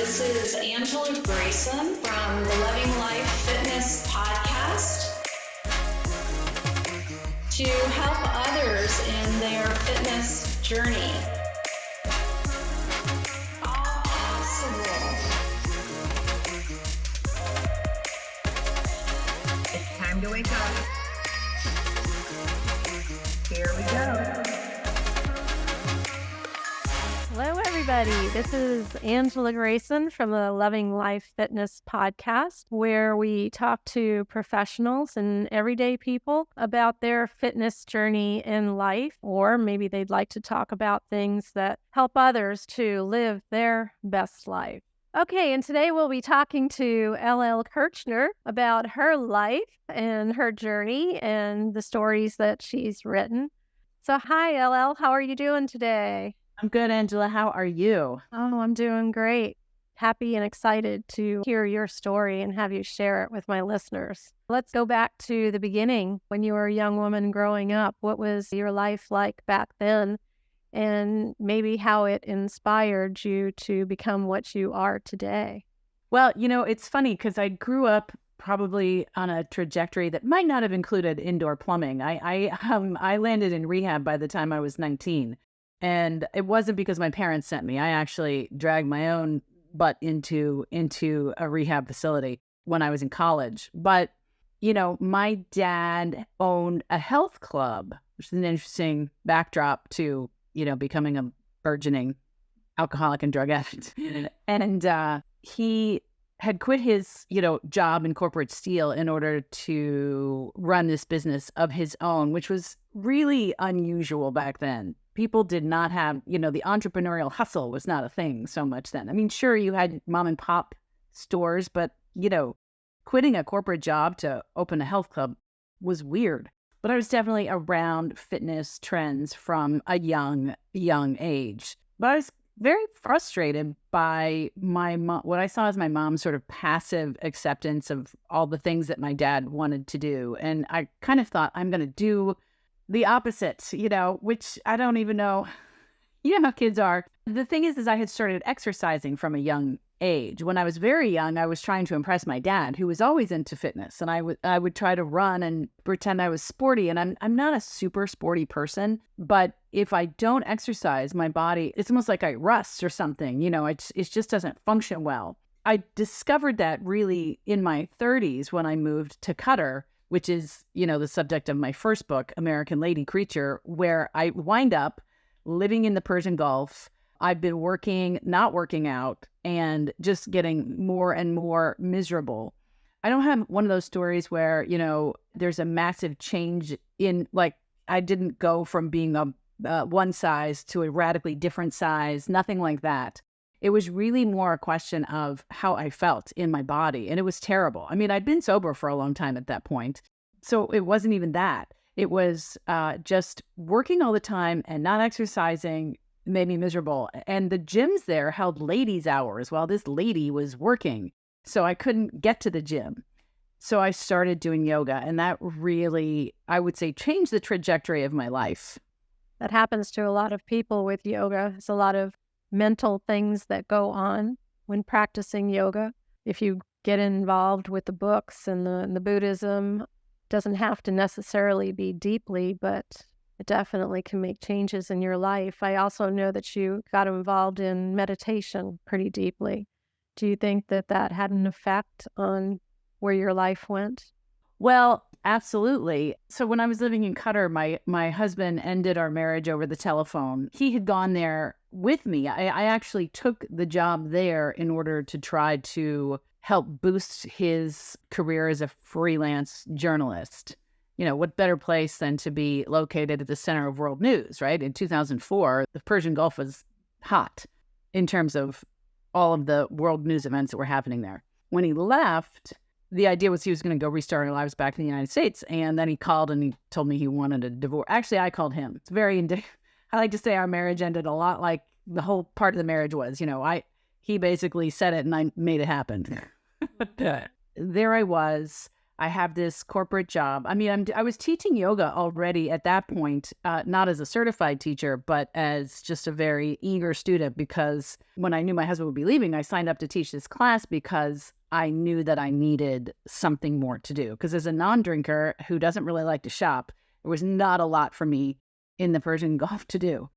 This is Angela Grayson from the Loving Life Fitness podcast to help others in their fitness journey. All possible. It's time to wake up. Here we go. Hello, everybody. This is Angela Grayson from the Loving Life Fitness podcast, where we talk to professionals and everyday people about their fitness journey in life, or maybe they'd like to talk about things that help others to live their best life. Okay, and today we'll be talking to LL Kirchner about her life and her journey and the stories that she's written. So hi, LL. How are you doing today? I'm good, Angela. How are you? Oh, I'm doing great. Happy and excited to hear your story and have you share it with my listeners. Let's go back to the beginning when you were a young woman growing up. What was your life like back then? And maybe how it inspired you to become what you are today. Well, it's funny because I grew up probably on a trajectory that might not have included indoor plumbing. I landed in rehab by the time I was 19. And it wasn't because my parents sent me. I actually dragged my own butt into a rehab facility when I was in college. But, my dad owned a health club, which is an interesting backdrop to, becoming a burgeoning alcoholic and drug addict. And he had quit his, job in corporate steel in order to run this business of his own, which was really unusual back then. People did not have, the entrepreneurial hustle was not a thing so much then. I mean, sure, you had mom and pop stores, but, quitting a corporate job to open a health club was weird. But I was definitely around fitness trends from a young age. But I was very frustrated by my mom, what I saw as my mom's sort of passive acceptance of all the things that my dad wanted to do. And I kind of thought, I'm going to do the opposite, which I don't even know. You know how kids are. The thing is I had started exercising from a young age. When I was very young, I was trying to impress my dad, who was always into fitness. And I would try to run and pretend I was sporty. And I'm not a super sporty person, but if I don't exercise, my body, it's almost like I rust or something. It just doesn't function well. I discovered that really in my 30s when I moved to Qatar, which is, the subject of my first book, American Lady Creature, where I wind up living in the Persian Gulf. I've been not working out, and just getting more and more miserable. I don't have one of those stories where, there's a massive change in, like, I didn't go from being a one size to a radically different size, nothing like that. It was really more a question of how I felt in my body. And it was terrible. I mean, I'd been sober for a long time at that point. So it wasn't even that. It was just working all the time and not exercising made me miserable. And the gyms there held ladies' hours while this lady was working. So I couldn't get to the gym. So I started doing yoga. And that really, I would say, changed the trajectory of my life. That happens to a lot of people with yoga. There's a lot of mental things that go on when practicing yoga. If you get involved with the books and the Buddhism, doesn't have to necessarily be deeply, but it definitely can make changes in your life. I also know that you got involved in meditation pretty deeply. Do you think that had an effect on where your life went? Well, absolutely. So when I was living in Qatar, my husband ended our marriage over the telephone. He had gone there with me. I actually took the job there in order to try to help boost his career as a freelance journalist. What better place than to be located at the center of world news, right? In 2004, the Persian Gulf was hot in terms of all of the world news events that were happening there. When he left, the idea was he was going to go restart our lives back in the United States. And then he called and he told me he wanted a divorce. Actually, I called him. It's very indicative. I like to say our marriage ended a lot like the whole part of the marriage was. He basically said it and I made it happen. There I was. I have this corporate job. I mean, I was teaching yoga already at that point, not as a certified teacher, but as just a very eager student, because when I knew my husband would be leaving, I signed up to teach this class because I knew that I needed something more to do. Because as a non-drinker who doesn't really like to shop, there was not a lot for me in the Persian Gulf to do.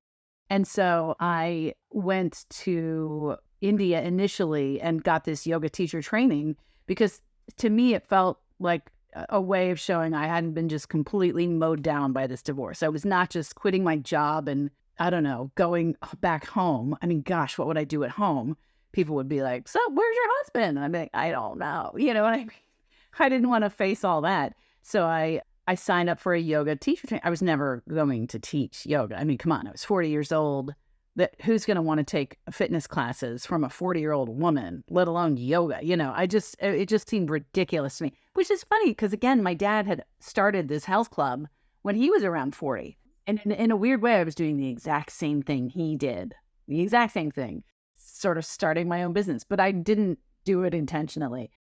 And so I went to India initially and got this yoga teacher training because to me, it felt like a way of showing I hadn't been just completely mowed down by this divorce. I was not just quitting my job and, I don't know, going back home. I mean, gosh, what would I do at home? People would be like, so where's your husband? And I'm like, I don't know. You know what I mean? I didn't want to face all that. So I signed up for a yoga teacher training. I was never going to teach yoga. I mean, come on, I was 40 years old. Who's going to want to take fitness classes from a 40-year-old woman, let alone yoga? You know, it just seemed ridiculous to me, which is funny because, again, my dad had started this health club when he was around 40. And in a weird way, I was doing the exact same thing he did, the exact same thing, sort of starting my own business, but I didn't do it intentionally.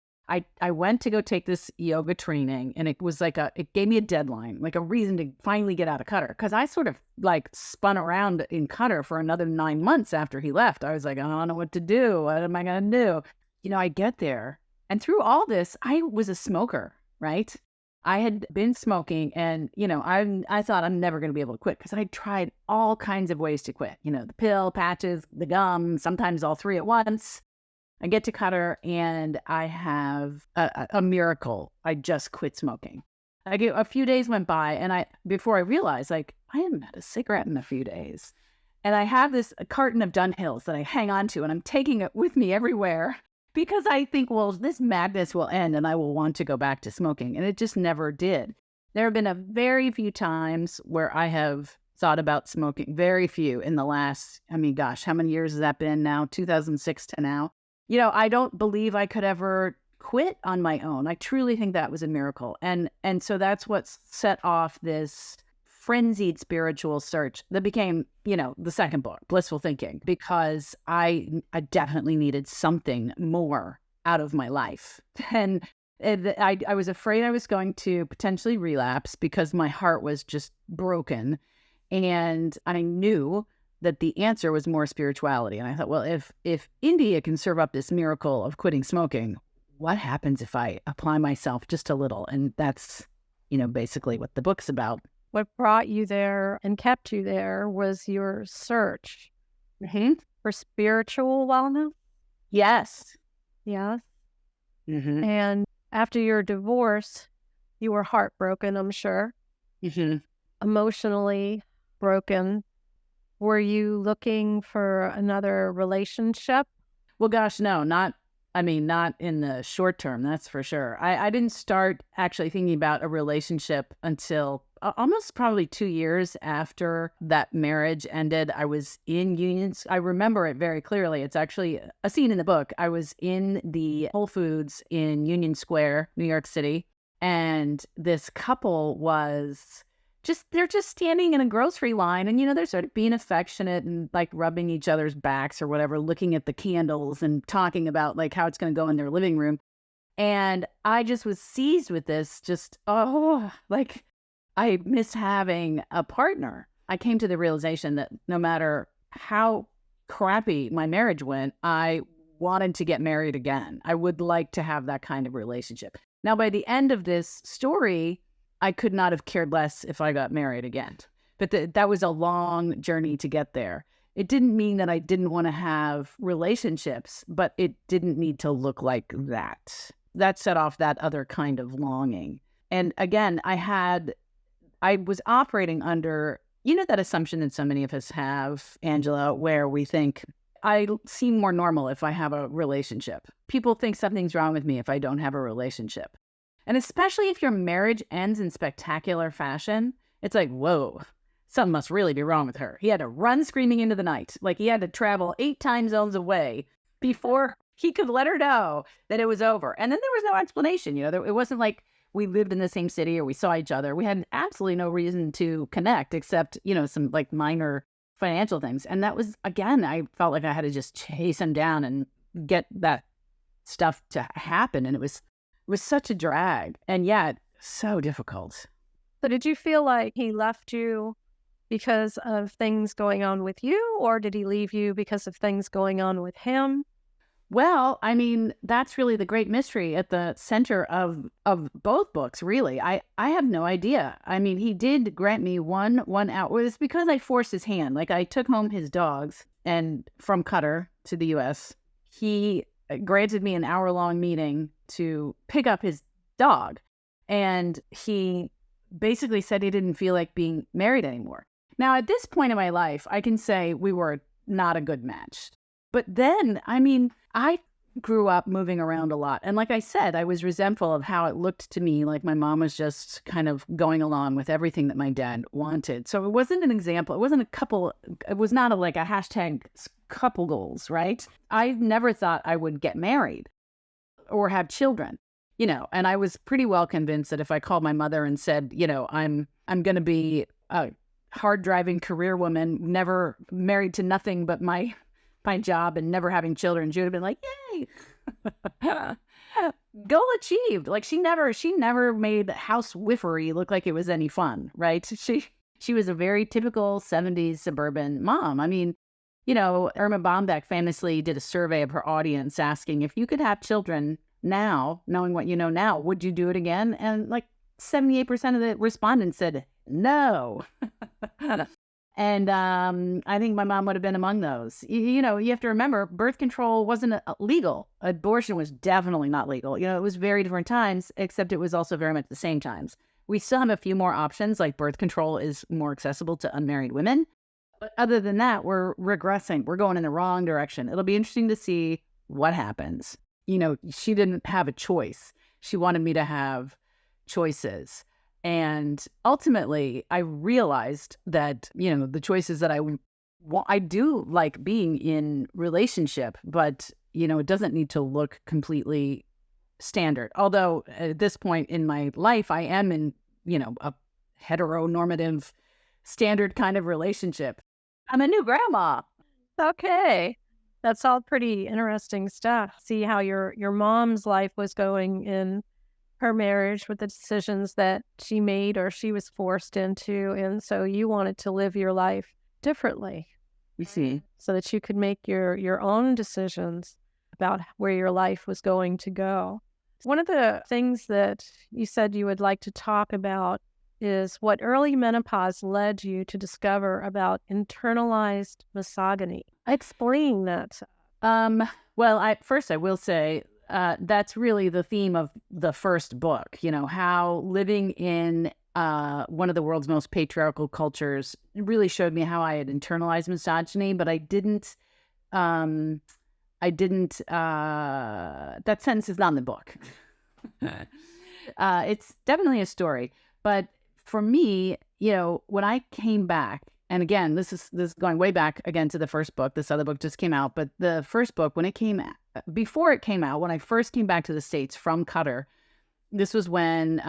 I went to go take this yoga training, and it was like it gave me a deadline, like a reason to finally get out of Qatar. Because I sort of like spun around in Qatar for another 9 months after he left. I was like, I don't know what to do. What am I going to do? You know, I get there. And through all this, I was a smoker, right? I had been smoking, and, you know, I thought I'm never going to be able to quit because I tried all kinds of ways to quit. You know, the pill, patches, the gum, sometimes all three at once. I get to Qatar and I have a miracle. I just quit smoking. A few days went by, and before I realized, like, I haven't had a cigarette in a few days. And I have this carton of Dunhills that I hang on to, and I'm taking it with me everywhere because I think, well, this madness will end and I will want to go back to smoking. And it just never did. There have been a very few times where I have thought about smoking, very few in the last, I mean, gosh, how many years has that been now? 2006 to now. You know, I don't believe I could ever quit on my own. I truly think that was a miracle. And so that's what set off this frenzied spiritual search that became, you know, the second book, Blissful Thinking, because I definitely needed something more out of my life. And I was afraid I was going to potentially relapse because my heart was just broken. And I knew that the answer was more spirituality. And I thought, well, if India can serve up this miracle of quitting smoking, what happens if I apply myself just a little? And that's, you know, basically what the book's about. What brought you there and kept you there was your search for spiritual wellness. Yes. Yes. Mm-hmm. And after your divorce, you were heartbroken, I'm sure. Mm-hmm. Emotionally broken. Were you looking for another relationship? Well, gosh, no, not in the short term, that's for sure. I didn't start actually thinking about a relationship until almost probably 2 years after that marriage ended. I was in unions. I remember it very clearly. It's actually a scene in the book. I was in the Whole Foods in Union Square, New York City, and this couple was they're just standing in a grocery line, and, you know, they're sort of being affectionate and like rubbing each other's backs or whatever, looking at the candles and talking about like how it's going to go in their living room. And I just was seized with this, like I miss having a partner. I came to the realization that no matter how crappy my marriage went, I wanted to get married again. I would like to have that kind of relationship. Now, by the end of this story, I could not have cared less if I got married again. But that was a long journey to get there. It didn't mean that I didn't want to have relationships, but it didn't need to look like that. That set off that other kind of longing. And again, I was operating under, you know, that assumption that so many of us have, Angela, where we think, I seem more normal if I have a relationship. People think something's wrong with me if I don't have a relationship. And especially if your marriage ends in spectacular fashion, it's like, whoa, something must really be wrong with her. He had to run screaming into the night. Like he had to travel 8 time zones away before he could let her know that it was over. And then there was no explanation. You know, it wasn't like we lived in the same city or we saw each other. We had absolutely no reason to connect except, you know, some like minor financial things. And that was, again, I felt like I had to just chase him down and get that stuff to happen. And it was was such a drag, and yet so difficult. So did you feel like he left you because of things going on with you, or did he leave you because of things going on with him? Well, I mean, that's really the great mystery at the center of both books, really. I have no idea. I mean, he did grant me one out. It was because I forced his hand. Like, I took home his dogs and from Qatar to the US. He granted me an hour-long meeting to pick up his dog. And he basically said he didn't feel like being married anymore. Now, at this point in my life, I can say we were not a good match. But then, I mean, I grew up moving around a lot. And like I said, I was resentful of how it looked to me like my mom was just kind of going along with everything that my dad wanted. So it wasn't an example. It wasn't a couple. It was not like a hashtag couple goals, right? I never thought I would get married or have children, and I was pretty well convinced that if I called my mother and said, I'm going to be a hard driving career woman, never married to nothing but my job and never having children, she would have been like, yay, goal achieved. Like she never made housewifery look like it was any fun, right? She was a very typical 70s suburban mom. I mean, Irma Bombeck famously did a survey of her audience asking if you could have children now, knowing what you know now, would you do it again? And like 78% of the respondents said no. And I think my mom would have been among those. You have to remember, birth control wasn't legal. Abortion was definitely not legal. It was very different times, except it was also very much the same times. We still have a few more options, like birth control is more accessible to unmarried women. But other than that, we're regressing. We're going in the wrong direction. It'll be interesting to see what happens. She didn't have a choice. She wanted me to have choices. And ultimately, I realized that, the choices that I do like being in relationship, but, it doesn't need to look completely standard. Although at this point in my life, I am in, a heteronormative standard kind of relationship. I'm a new grandma. Okay. That's all pretty interesting stuff. See how your mom's life was going in her marriage with the decisions that she made or she was forced into. And so you wanted to live your life differently. You see. So that you could make your own decisions about where your life was going to go. One of the things that you said you would like to talk about is what early menopause led you to discover about internalized misogyny. Explain that. Well, I will say, that's really the theme of the first book, how living in one of the world's most patriarchal cultures really showed me how I had internalized misogyny, but I didn't, that sentence is not in the book. It's definitely a story. But for me, when I came back, and again, this is going way back again to the first book. This other book just came out, but the first book, before it came out, when I first came back to the States from Qatar, this was when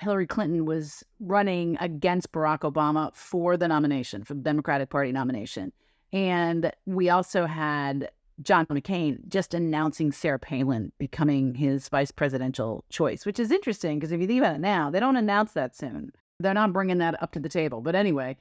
Hillary Clinton was running against Barack Obama for the nomination, for the Democratic Party nomination. And we also had John McCain just announcing Sarah Palin becoming his vice presidential choice, which is interesting because if you think about it now, they don't announce that soon. They're not bringing that up to the table. But anyway,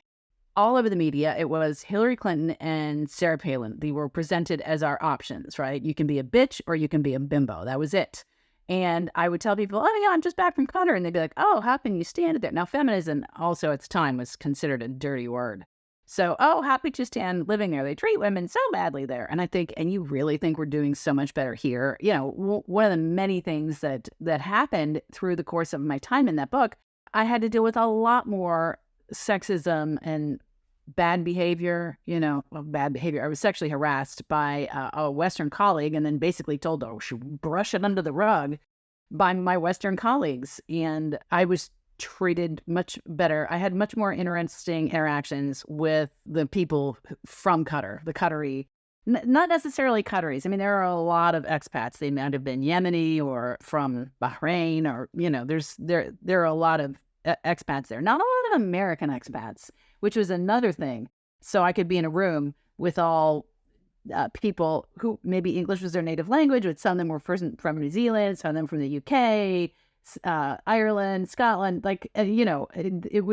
all over the media, it was Hillary Clinton and Sarah Palin. They were presented as our options, right? You can be a bitch or you can be a bimbo. That was it. And I would tell people, oh, yeah, I'm just back from Qatar. And they'd be like, oh, how can you stand it there? Now, feminism also at the time was considered a dirty word. So, oh, how could you stand living there? They treat women so badly there. And I think, and you really think we're doing so much better here? One of the many things that happened through the course of my time in that book, I had to deal with a lot more sexism and bad behavior, bad behavior. I was sexually harassed by a Western colleague and then basically told to brush it under the rug by my Western colleagues. And I was treated much better. I had much more interesting interactions with the people from Qatar, the Qatari, not necessarily Qataris. I mean, there are a lot of expats. They might have been Yemeni or from Bahrain or, there are a lot of expats there. Not a lot of American expats, which was another thing. So I could be in a room with all people who maybe English was their native language, but some of them were from New Zealand, some of them from the UK, Ireland, Scotland. Like, it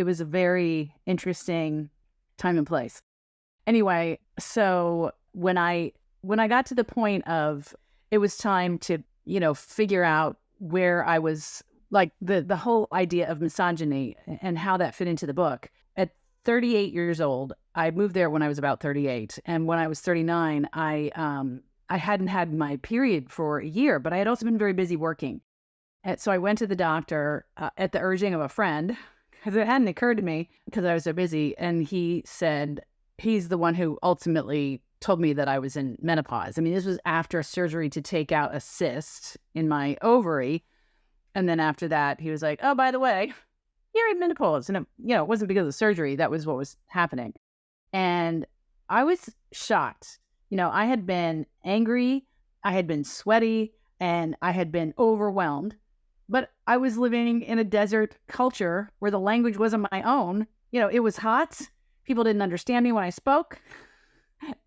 was a very interesting time and place. Anyway, so when I got to the point of it was time to, figure out where I was, like the whole idea of misogyny and how that fit into the book. At 38 years old, I moved there when I was about 38. And when I was 39, I hadn't had my period for a year, but I had also been very busy working. And so I went to the doctor at the urging of a friend, because it hadn't occurred to me because I was so busy. And he said, he's the one who ultimately told me that I was in menopause. I mean, this was after a surgery to take out a cyst in my ovary. And then after that, he was like, oh, by the way, you're in menopause. And it wasn't because of the surgery. That was what was happening. And I was shocked. I had been angry, I had been sweaty, and I had been overwhelmed. But I was living in a desert culture where the language wasn't my own. It was hot. People didn't understand me when I spoke.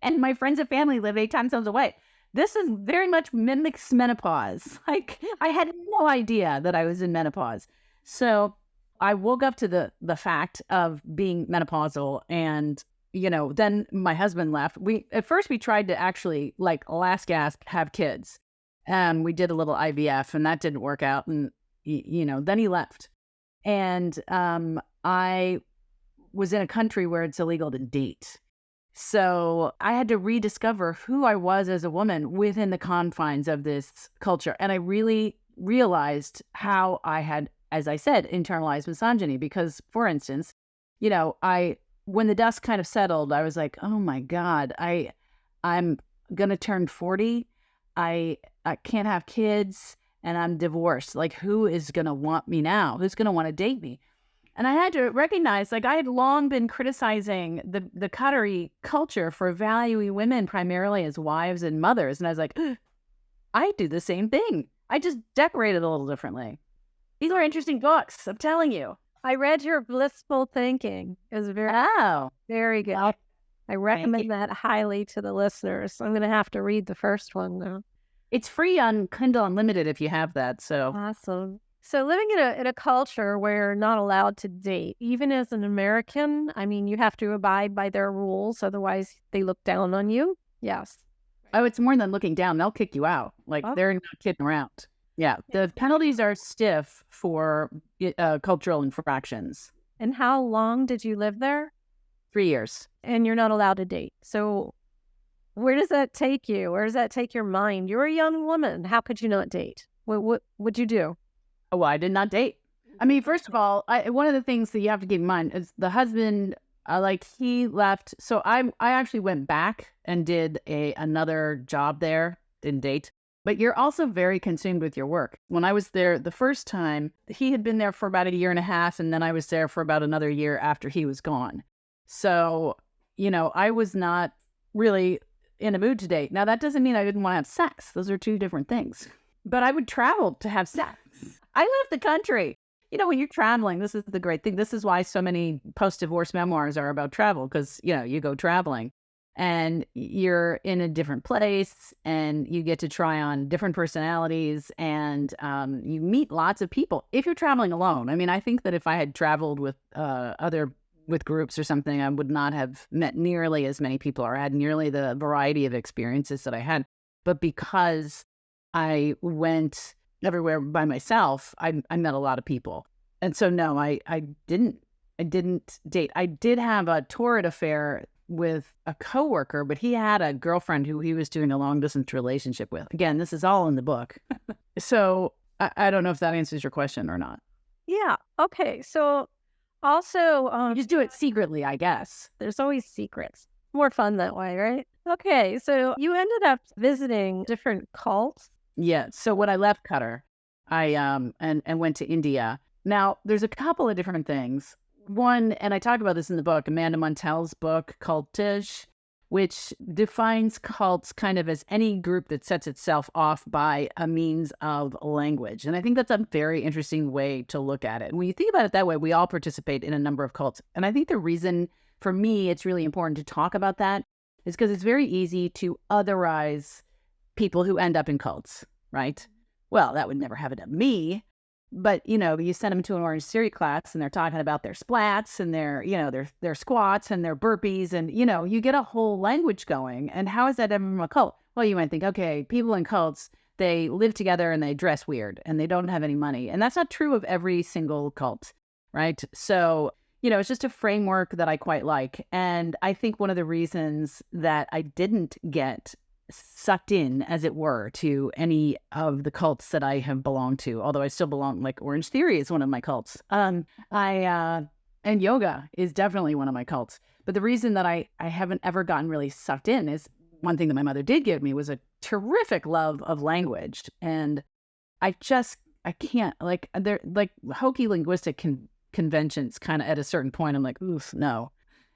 And my friends and family live 8 time zones away. This is very much mimics menopause. Like, I had no idea that I was in menopause. So I woke up to the fact of being menopausal, and, then my husband left. At first we tried to actually, like, last gasp, have kids. And we did a little IVF, and that didn't work out. And, then he left. And I was in a country where it's illegal to date. So I had to rediscover who I was as a woman within the confines of this culture. And I really realized how I had, as I said, internalized misogyny. Because, for instance, when the dust kind of settled, I was like, oh my God, I'm going to turn 40. I can't have kids, and I'm divorced. Like, who is going to want me now? Who's going to want to date me? And I had to recognize, like, I had long been criticizing the Qatari culture for valuing women primarily as wives and mothers. And I was like, I do the same thing. I just decorate it a little differently. These are interesting books, I'm telling you. I read your Blissful Thinking. It was very good. Oh, I recommend that highly to the listeners. I'm going to have to read the first one, though. It's free on Kindle Unlimited if you have that. So Awesome. So living in a culture where you're not allowed to date, even as an American, I mean, you have to abide by their rules. Otherwise, they look down on you. Yes. Oh, it's more than looking down. They'll kick you out. Like, they're not kidding around. Yeah. The penalties are stiff for cultural infractions. And how long did you live there? 3 years. And you're not allowed to date. So where does that take you? Where does that take your mind? You're a young woman. How could you not date? What would you do? Oh, well, I did not date. I mean, first of all, one of the things that you have to keep in mind is the husband, he left. So I actually went back and did another job there, didn't date. But you're also very consumed with your work. When I was there the first time, he had been there for about 1.5 years, and then I was there for about another year after he was gone. So, I was not really in a mood to date. Now, that doesn't mean I didn't want to have sex. Those are two different things. But I would travel to have sex. I love the country. When you're traveling, this is the great thing. This is why so many post-divorce memoirs are about travel, because, you go traveling and you're in a different place and you get to try on different personalities, and you meet lots of people if you're traveling alone. I mean, I think that if I had traveled with with groups or something, I would not have met nearly as many people or had nearly the variety of experiences that I had. But because I went everywhere by myself, I met a lot of people. And so, no, I didn't date. I did have a torrid affair with a coworker, but he had a girlfriend who he was doing a long distance relationship with. Again, this is all in the book. So I don't know if that answers your question or not. Yeah. Okay. So also, You just do it secretly, I guess. there's always secrets. More fun that way, right? Okay. So you ended up visiting different cults. Yeah. So when I left Qatar, I and went to India. Now, there's a couple of different things. One, and I talk about this in the book, Amanda Montell's book, Cultish, which defines cults kind of as any group that sets itself off by a means of language. And I think that's a very interesting way to look at it. When you think about it that way, we all participate in a number of cults. And I think the reason, for me, it's really important to talk about that is because it's very easy to otherize people who end up in cults, right? Well, that would never happen to me. But, you send them to an Orange Theory class and they're talking about their splats and their squats and their burpees. And, you get a whole language going. And how is that ever from a cult? Well, you might think, okay, people in cults, they live together and they dress weird and they don't have any money. And that's not true of every single cult, right? So, it's just a framework that I quite like. And I think one of the reasons that I didn't get sucked in, as it were, to any of the cults that I have belonged to, although I still belong, like Orange Theory is one of my cults. And yoga is definitely one of my cults. But the reason that I haven't ever gotten really sucked in is one thing that my mother did give me was a terrific love of language. And I can't, like, they're like hokey linguistic conventions kind of at a certain point. I'm like, oof, no,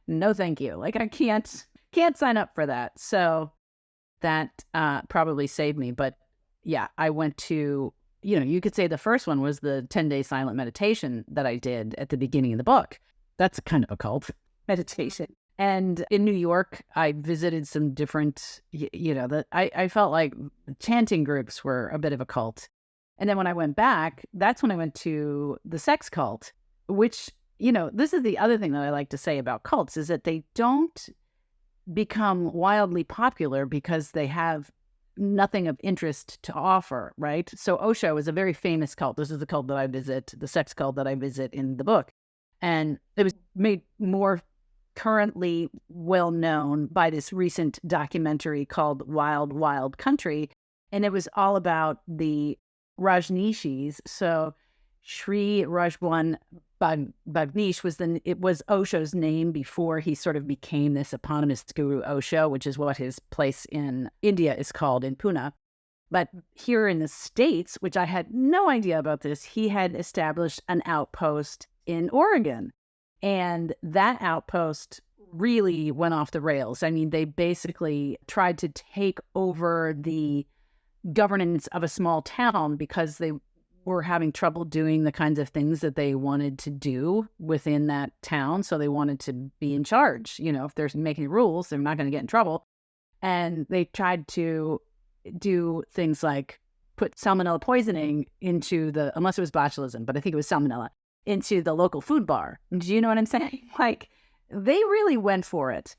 thank you. Like, I can't sign up for that. So that probably saved me. But yeah, I went to, you could say the first one was the 10-day silent meditation that I did at the beginning of the book. That's kind of a cult, meditation. And in New York, I visited some different, I felt like chanting groups were a bit of a cult. And then when I went back, that's when I went to the sex cult, which, this is the other thing that I like to say about cults is that they don't become wildly popular because they have nothing of interest to offer, right? So Osho is a very famous cult. This is the cult that I visit, the sex cult that I visit in the book. And it was made more currently well known by this recent documentary called Wild Wild Country. And it was all about the Rajneeshis. So Sri Rajwan Bhagnish was Osho's name before he sort of became this eponymous guru Osho, which is what his place in India is called, in Pune. But here in the States, which I had no idea about this, he had established an outpost in Oregon. And that outpost really went off the rails. I mean, they basically tried to take over the governance of a small town because they were having trouble doing the kinds of things that they wanted to do within that town. So they wanted to be in charge. If they're making rules, they're not going to get in trouble. And they tried to do things like put salmonella poisoning into unless it was botulism, but I think it was salmonella, into the local food bar. Do you know what I'm saying? Like, they really went for it.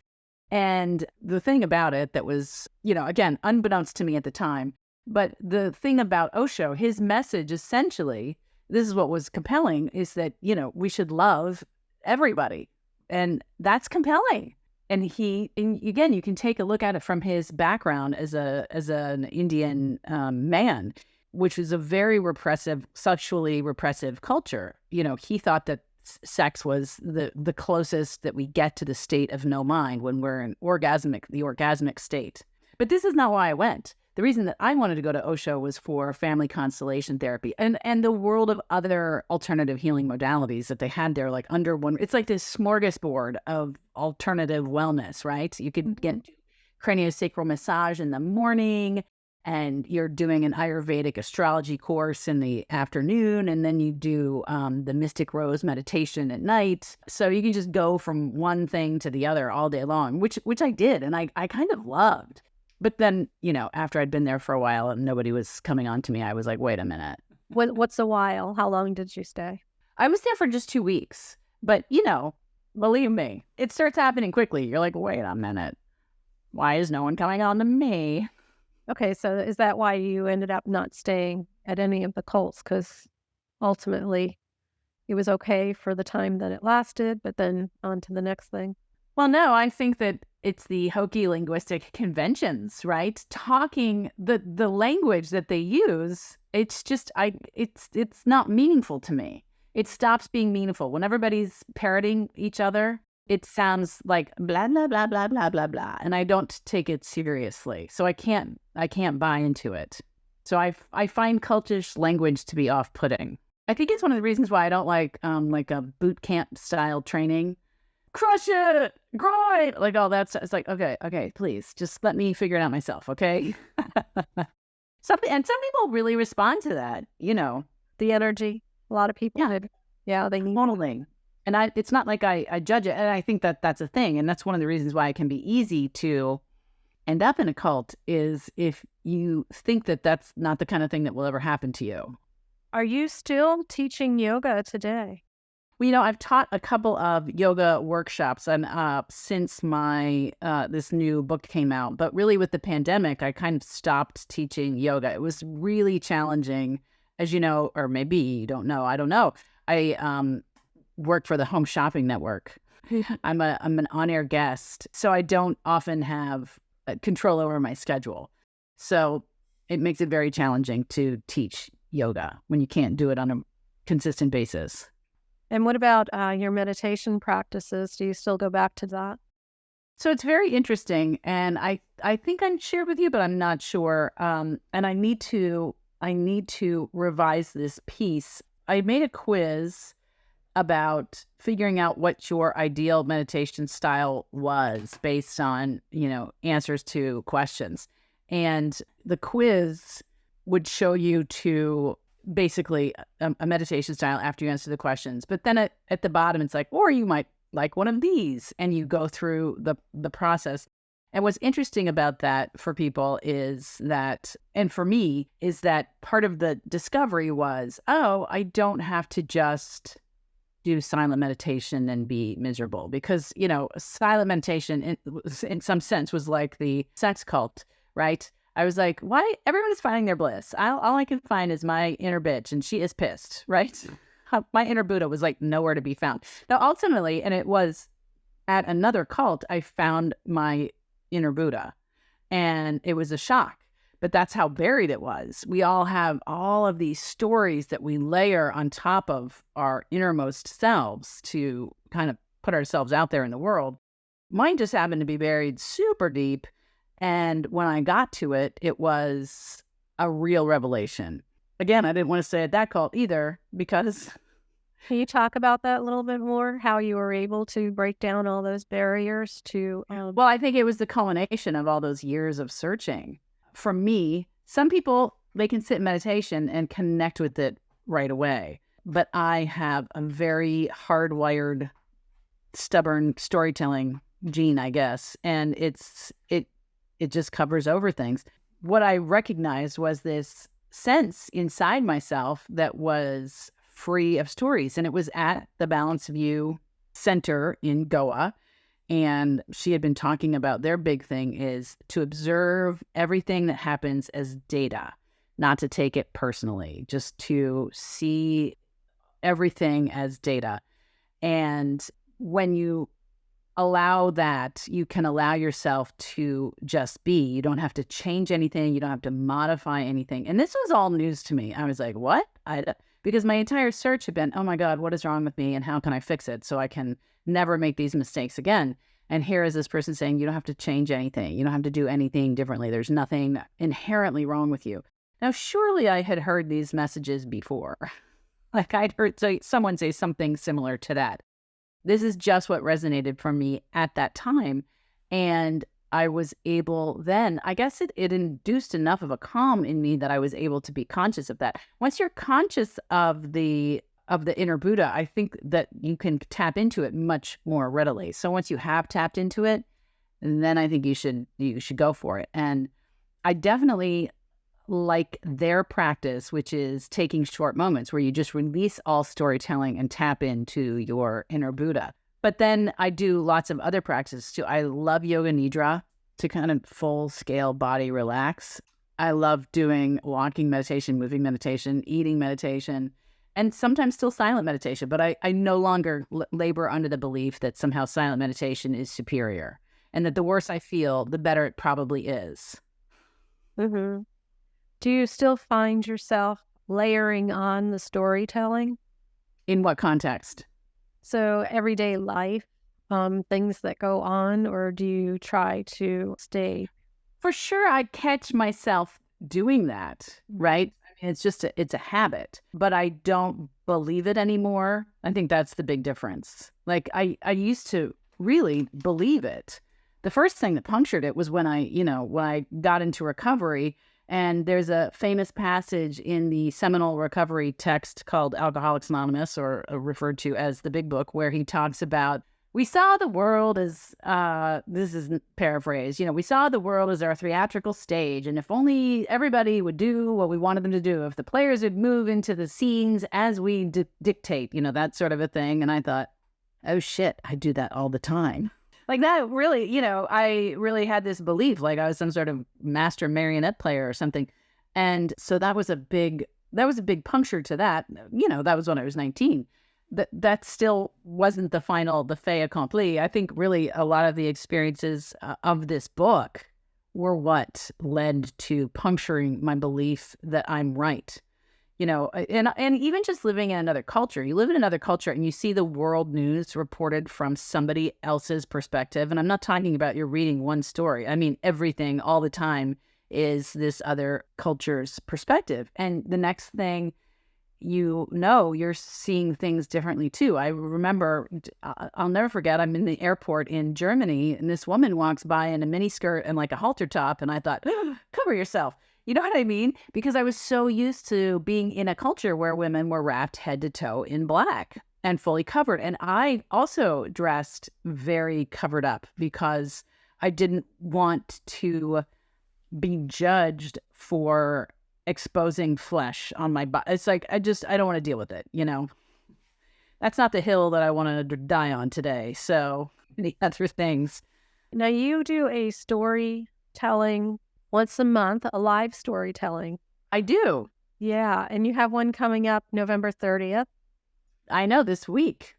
And the thing about it that was, again, unbeknownst to me at the time, but the thing about Osho, his message essentially, this is what was compelling, is that, we should love everybody. And that's compelling. And again, you can take a look at it from his background as an Indian man, which is a very repressive, sexually repressive culture. He thought that sex was the closest that we get to the state of no mind when we're in the orgasmic state. But this is not why I went. The reason that I wanted to go to Osho was for family constellation therapy and the world of other alternative healing modalities that they had there, like under one. It's like this smorgasbord of alternative wellness, right? You could get craniosacral massage in the morning, and you're doing an Ayurvedic astrology course in the afternoon, and then you do the Mystic Rose meditation at night. So you can just go from one thing to the other all day long, which I did, and I kind of loved. But then, after I'd been there for a while and nobody was coming on to me, I was like, wait a minute. What's a while? How long did you stay? I was there for just 2 weeks. But, believe me, it starts happening quickly. You're like, wait a minute. Why is no one coming on to me? Okay, so is that why you ended up not staying at any of the cults? Because ultimately it was okay for the time that it lasted, but then on to the next thing. Well, no, I think that it's the hokey linguistic conventions, right? Talking the language that they use, it's just it's not meaningful to me. It stops being meaningful. When everybody's parroting each other, it sounds like blah blah blah blah blah blah blah, and I don't take it seriously. So I can't buy into it. So I find cultish language to be off-putting. I think it's one of the reasons why I don't like a boot camp style training. Crush it, grind, like all that stuff. It's like, okay, please, just let me figure it out myself, okay? Some people really respond to that, The energy. A lot of people did. Yeah, they need totally. And it's not like I judge it. And I think that that's a thing. And that's one of the reasons why it can be easy to end up in a cult is if you think that that's not the kind of thing that will ever happen to you. Are you still teaching yoga today? Well, I've taught a couple of yoga workshops and since my this new book came out, but really with the pandemic, I kind of stopped teaching yoga. It was really challenging, as you know, or maybe you don't know. I don't know. I work for the Home Shopping Network. I'm an on-air guest, so I don't often have control over my schedule. So it makes it very challenging to teach yoga when you can't do it on a consistent basis. And what about your meditation practices? Do you still go back to that? So it's very interesting, and I think I shared with you, but I'm not sure. And I need to revise this piece. I made a quiz about figuring out what your ideal meditation style was based on, answers to questions. And the quiz would show you to basically a meditation style after you answer the questions. But then at the bottom, it's like, or you might like one of these, and you go through the process. And what's interesting about that for people is that, and for me, is that part of the discovery was, I don't have to just do silent meditation and be miserable, because, silent meditation in some sense was like the sex cult, right? I was like, why? Everyone is finding their bliss. All I can find is my inner bitch, and she is pissed, right? My inner Buddha was like nowhere to be found. Now, ultimately, and it was at another cult, I found my inner Buddha, and it was a shock. But that's how buried it was. We all have all of these stories that we layer on top of our innermost selves to kind of put ourselves out there in the world. Mine just happened to be buried super deep. And when I got to it, it was a real revelation. Again, I didn't want to say it that cult either, because... Can you talk about that a little bit more? How you were able to break down all those barriers to... Well, I think it was the culmination of all those years of searching. For me, some people, they can sit in meditation and connect with it right away. But I have a very hardwired, stubborn storytelling gene, I guess. And it just covers over things. What I recognized was this sense inside myself that was free of stories. And it was at the Balance of You Center in Goa. And she had been talking about their big thing is to observe everything that happens as data, not to take it personally, just to see everything as data. And when you allow that, you can allow yourself to just be. You don't have to change anything. You don't have to modify anything. And this was all news to me. I was like, what? Because my entire search had been, oh my God, what is wrong with me and how can I fix it so I can never make these mistakes again? And here is this person saying, you don't have to change anything. You don't have to do anything differently. There's nothing inherently wrong with you. Now, surely I had heard these messages before. Like I'd heard someone say something similar to that. This is just what resonated for me at that time. And I was able then, I guess it induced enough of a calm in me that I was able to be conscious of that. Once you're conscious of the inner Buddha, I think that you can tap into it much more readily. So once you have tapped into it, then I think you should go for it. And I definitely like their practice, which is taking short moments where you just release all storytelling and tap into your inner Buddha. But then I do lots of other practices too. I love yoga nidra to kind of full scale body relax. I love doing walking meditation, moving meditation, eating meditation, and sometimes still silent meditation. But I no longer labor under the belief that somehow silent meditation is superior and that the worse I feel, the better it probably is. Mm-hmm. Do you still find yourself layering on the storytelling? In what context? So everyday life, things that go on, or do you try to stay? For sure, I catch myself doing that, right? I mean, it's a habit, but I don't believe it anymore. I think that's the big difference. Like I used to really believe it. The first thing that punctured it was when I got into recovery And there's a famous passage in the seminal recovery text called Alcoholics Anonymous, or referred to as the Big Book, where he talks about, we saw the world as, this is paraphrase, we saw the world as our theatrical stage. And if only everybody would do what we wanted them to do, if the players would move into the scenes as we dictate, that sort of a thing. And I thought, oh shit, I do that all the time. Like that really, I really had this belief like I was some sort of master marionette player or something. And so that was a big puncture to that. That was when I was 19. That still wasn't the fait accompli. I think really a lot of the experiences of this book were what led to puncturing my belief that I'm right. And even just living in another culture, you live in another culture and you see the world news reported from somebody else's perspective. And I'm not talking about you're reading one story. I mean, everything all the time is this other culture's perspective. And the next thing you're seeing things differently too. I remember, I'll never forget, I'm in the airport in Germany and this woman walks by in a miniskirt and like a halter top. And I thought, cover yourself. You know what I mean? Because I was so used to being in a culture where women were wrapped head to toe in black and fully covered. And I also dressed very covered up because I didn't want to be judged for exposing flesh on my body. It's like, I don't want to deal with it. That's not the hill that I want to die on today. So the other things. Now you do a storytelling once a month, a live storytelling. I do. Yeah. And you have one coming up November 30th. I know, this week.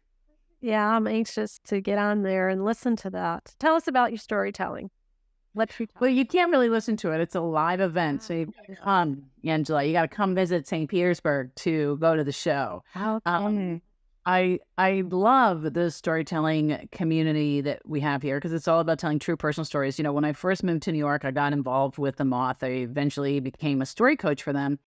Yeah. I'm anxious to get on there and listen to that. Tell us about your storytelling. Well, you can't really listen to it. It's a live event. So you come, Angela, you got to come visit St. Petersburg to go to the show. Okay. I love the storytelling community that we have here because it's all about telling true personal stories. When I first moved to New York, I got involved with the Moth. I eventually became a story coach for them.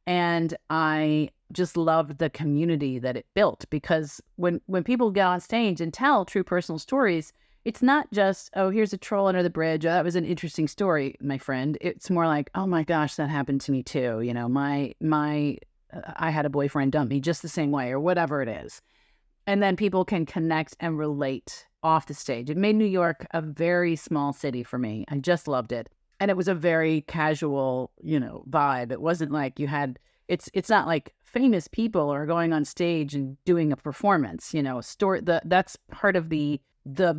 And I just loved the community that it built because when people get on stage and tell true personal stories, it's not just, oh, here's a troll under the bridge. Oh, that was an interesting story, my friend. It's more like, oh my gosh, that happened to me too. I had a boyfriend dump me just the same way or whatever it is. And then people can connect and relate off the stage. It made New York a very small city for me. I just loved it. And it was a very casual, vibe. It wasn't like you had, it's not like famous people are going on stage and doing a performance, that's part of the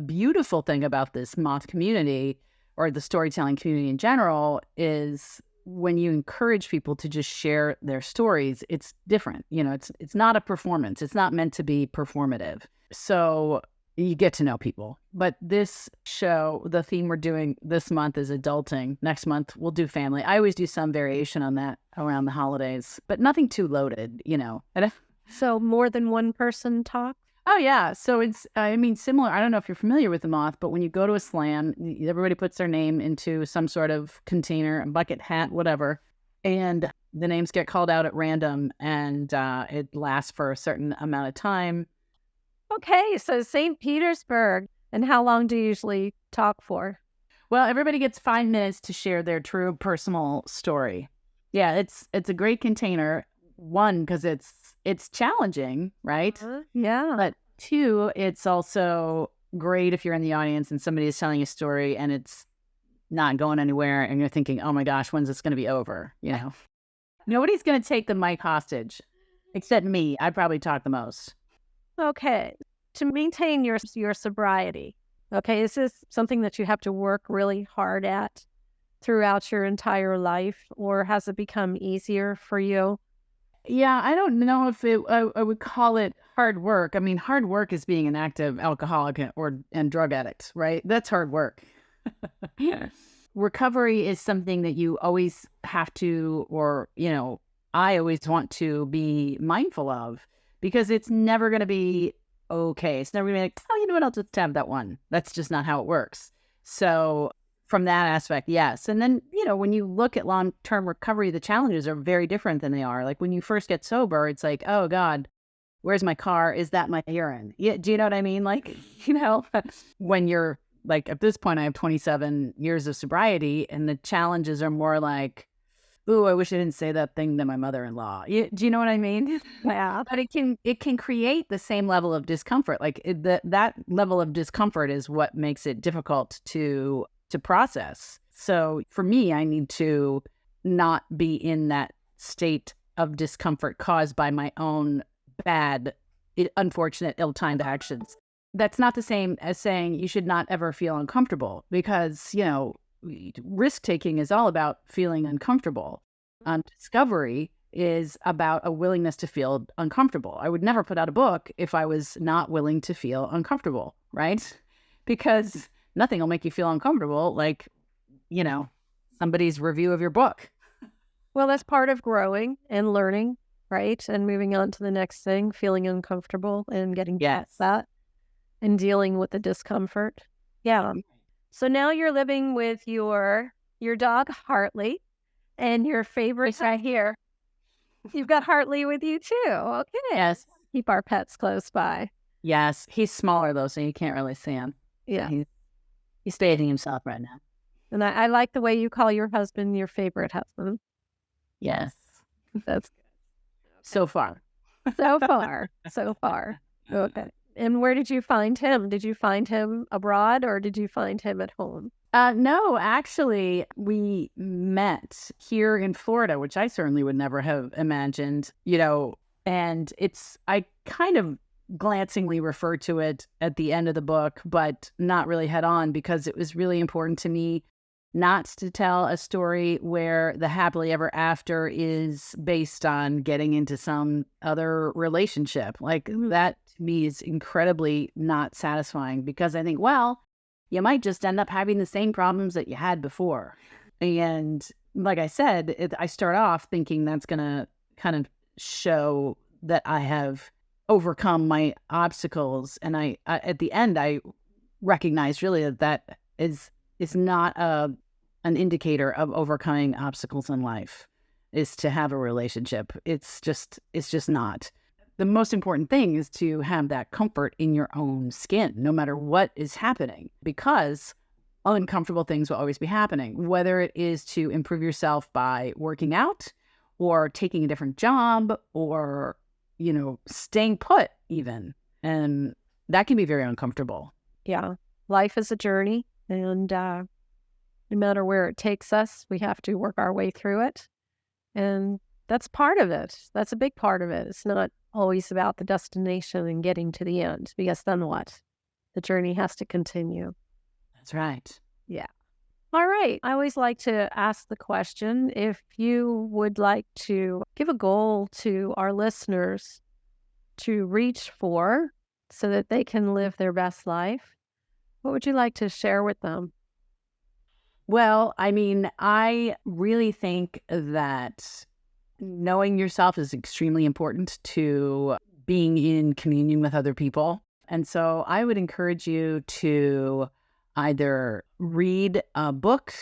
beautiful thing about this Moth community or the storytelling community in general is when you encourage people to just share their stories, it's different. It's not a performance. It's not meant to be performative. So you get to know people. But this show, the theme we're doing this month is adulting. Next month, we'll do family. I always do some variation on that around the holidays, but nothing too loaded, So more than one person talk? Oh, yeah. So it's, similar. I don't know if you're familiar with the Moth, but when you go to a slam, everybody puts their name into some sort of container, a bucket, hat, whatever. And the names get called out at random and it lasts for a certain amount of time. Okay. So St. Petersburg. And how long do you usually talk for? Well, everybody gets 5 minutes to share their true personal story. Yeah, it's a great container. One, because it's challenging, right? Yeah. But 2, it's also great if you're in the audience and somebody is telling a story and it's not going anywhere and you're thinking, oh my gosh, when's this going to be over? Nobody's going to take the mic hostage except me. I probably talk the most. Okay. To maintain your sobriety, okay, is this something that you have to work really hard at throughout your entire life, or has it become easier for you? Yeah, I don't know if I would call it hard work. I mean, hard work is being an active alcoholic and drug addict, right? That's hard work. Yeah. Recovery is something that you always have to, or, I always want to be mindful of because it's never going to be okay. It's never going to be like, oh, you know what? I'll just have that one. That's just not how it works. So from that aspect, yes. And then, when you look at long-term recovery, the challenges are very different than they are. Like when you first get sober, it's like, oh God, where's my car? Is that my urine? Yeah. Do you know what I mean? Like, when you're like, at this point, I have 27 years of sobriety and the challenges are more like, ooh, I wish I didn't say that thing to my mother-in-law. Do you know what I mean? Yeah. But it can create the same level of discomfort. Like that level of discomfort is what makes it difficult to process. So for me, I need to not be in that state of discomfort caused by my own bad, unfortunate, ill-timed actions. That's not the same as saying you should not ever feel uncomfortable, because, risk taking is all about feeling uncomfortable. Discovery is about a willingness to feel uncomfortable. I would never put out a book if I was not willing to feel uncomfortable, right? Because nothing will make you feel uncomfortable like, somebody's review of your book. Well, that's part of growing and learning, right? And moving on to the next thing, feeling uncomfortable and getting past that and dealing with the discomfort. Yeah. So now you're living with your dog, Hartley, and your favorite guy here. You've got Hartley with you too. Okay. Yes. Keep our pets close by. Yes. He's smaller though, so you can't really see him. Yeah. He's bathing himself right now. And I like the way you call your husband your favorite husband. Yes. That's good. So far. So far. So far. Okay. And where did you find him? Did you find him abroad or did you find him at home? No, actually, we met here in Florida, which I certainly would never have imagined, and I kind of glancingly refer to it at the end of the book, but not really head on, because it was really important to me not to tell a story where the happily ever after is based on getting into some other relationship. Like that to me is incredibly not satisfying, because I think, well, you might just end up having the same problems that you had before. And like I said, I start off thinking that's going to kind of show that I have overcome my obstacles. And I at the end, I recognize really that is not an indicator of overcoming obstacles in life, is to have a relationship. It's just not. The most important thing is to have that comfort in your own skin, no matter what is happening, because uncomfortable things will always be happening, whether it is to improve yourself by working out or taking a different job or, staying put even. And that can be very uncomfortable. Yeah. Life is a journey, and no matter where it takes us, we have to work our way through it. And that's part of it. That's a big part of it. It's not always about the destination and getting to the end, because then what? The journey has to continue. That's right. Yeah. All right. I always like to ask the question, if you would like to give a goal to our listeners to reach for so that they can live their best life, what would you like to share with them? Well, I mean, I really think that knowing yourself is extremely important to being in communion with other people. And so I would encourage you to either read a book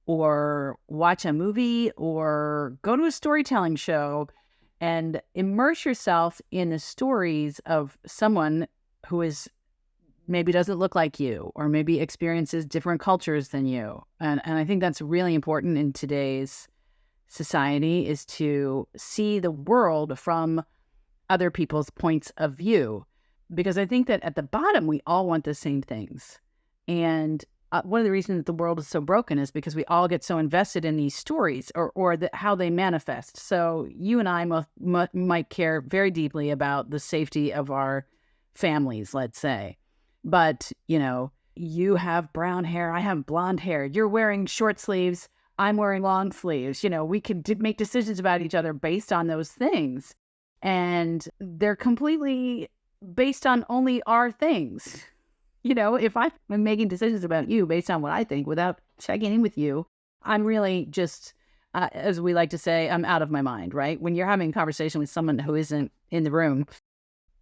or watch a movie or go to a storytelling show and immerse yourself in the stories of someone who is maybe doesn't look like you, or maybe experiences different cultures than you. And I think that's really important in today's society, is to see the world from other people's points of view. Because I think that at the bottom, we all want the same things. And one of the reasons that the world is so broken is because we all get so invested in these stories or how they manifest. So you and I might care very deeply about the safety of our families, let's say. But, you have brown hair, I have blonde hair, you're wearing short sleeves, I'm wearing long sleeves. We could make decisions about each other based on those things. And they're completely based on only our things. If I'm making decisions about you based on what I think without checking in with you, I'm really just, as we like to say, I'm out of my mind, right? When you're having a conversation with someone who isn't in the room,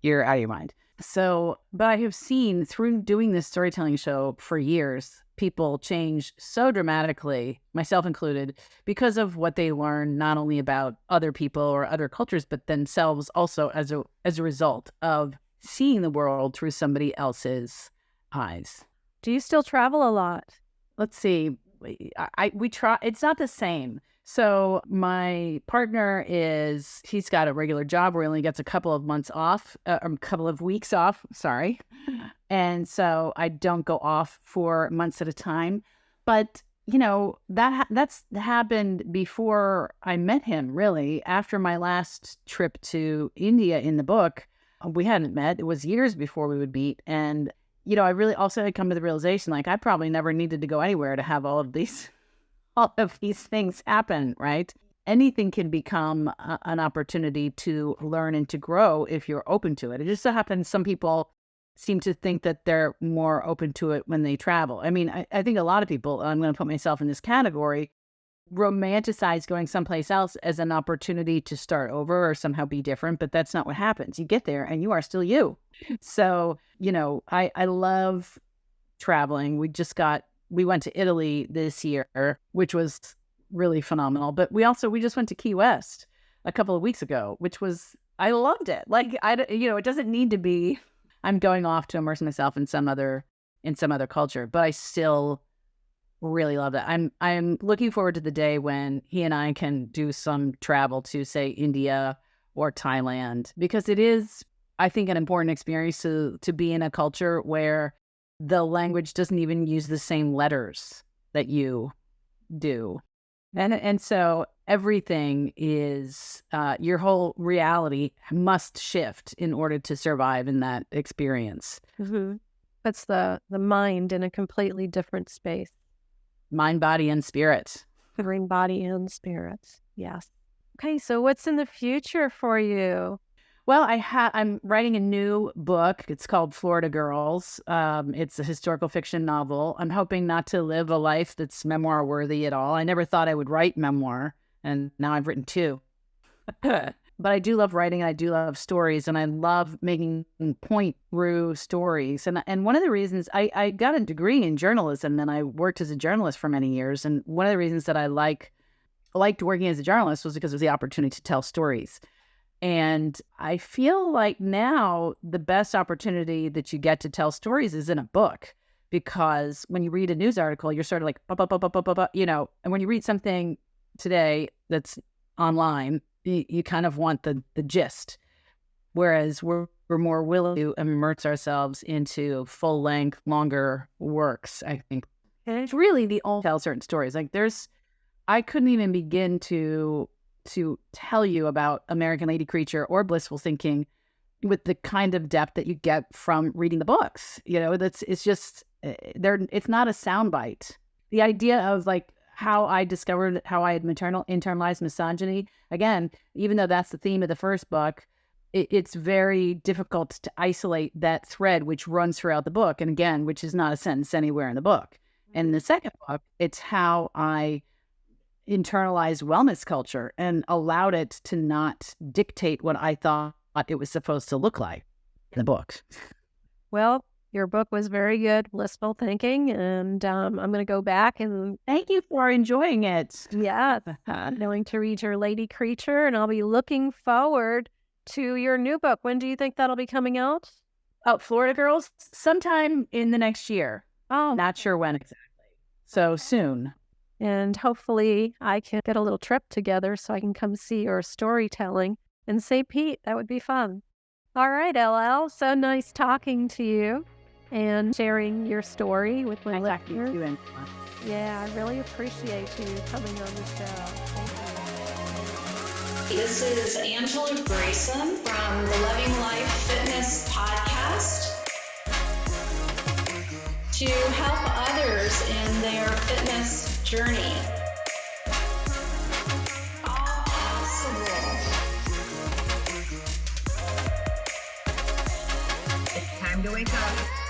you're out of your mind. So, but I have seen through doing this storytelling show for years, people change so dramatically, myself included, because of what they learn, not only about other people or other cultures, but themselves also as a result of seeing the world through somebody else's eyes. Do you still travel a lot? Let's see. We try. It's not the same. So my partner he's got a regular job where he only gets a couple of months off, a couple of weeks off, sorry. And so I don't go off for months at a time. But, that's happened before I met him, really. After my last trip to India in the book, we hadn't met. It was years before we would meet. And, I really also had come to the realization, like, I probably never needed to go anywhere to have all of these things happen, right? Anything can become an opportunity to learn and to grow if you're open to it. It just so happens some people seem to think that they're more open to it when they travel. I mean, I think a lot of people, I'm going to put myself in this category, romanticize going someplace else as an opportunity to start over or somehow be different, but that's not what happens. You get there and you are still you. So, I love traveling. We went to Italy this year, which was really phenomenal. But we just went to Key West a couple of weeks ago, I loved it. Like, it doesn't need to be, I'm going off to immerse myself in some other culture, but I still really love that. I'm looking forward to the day when he and I can do some travel to, say, India or Thailand, because it is, I think, an important experience to be in a culture where the language doesn't even use the same letters that you do. And so everything is, your whole reality must shift in order to survive in that experience. Mm-hmm. That's the mind in a completely different space. Mind, body, and spirit. Mind, body, and spirit. Yes. Okay, so what's in the future for you? Well, I'm writing a new book. It's called Florida Girls. It's a historical fiction novel. I'm hoping not to live a life that's memoir worthy at all. I never thought I would write memoir, and now I've written 2. But I do love writing. I do love stories, and I love making point through stories. And one of the reasons I got a degree in journalism, and I worked as a journalist for many years. And one of the reasons that I liked working as a journalist was because of the opportunity to tell stories. And I feel like now the best opportunity that you get to tell stories is in a book, because when you read a news article, you're sort of like, and when you read something today that's online, you kind of want the gist. Whereas we're more willing to immerse ourselves into full length, longer works, I think. And it's really the only tell certain stories. Like I couldn't even begin to tell you about American Lady Creature or Blissful Thinking with the kind of depth that you get from reading the books. It's just it's not a soundbite. The idea of like how I discovered how I had internalized misogyny, again, even though that's the theme of the first book, it's very difficult to isolate that thread which runs throughout the book, and again, which is not a sentence anywhere in the book. And in the second book, it's how I internalized wellness culture and allowed it to not dictate what I thought it was supposed to look like in the book. Well, your book was very good, Blissful Thinking, and I'm going to go back and thank you for enjoying it. Yeah, going to read your Lady Creature, and I'll be looking forward to your new book. When do you think that'll be coming out? Oh, Florida Girls, sometime in the next year. Oh, not sure when exactly. So soon. And hopefully I can get a little trip together so I can come see your storytelling in St. Pete. That would be fun. All right, LL. So nice talking to you and sharing your story with my listeners. Yeah, I really appreciate you coming on the show. Thank you. This is Angela Grayson from the Loving Life Fitness Podcast. To help others in their fitness journey. All possible. It's time to wake up.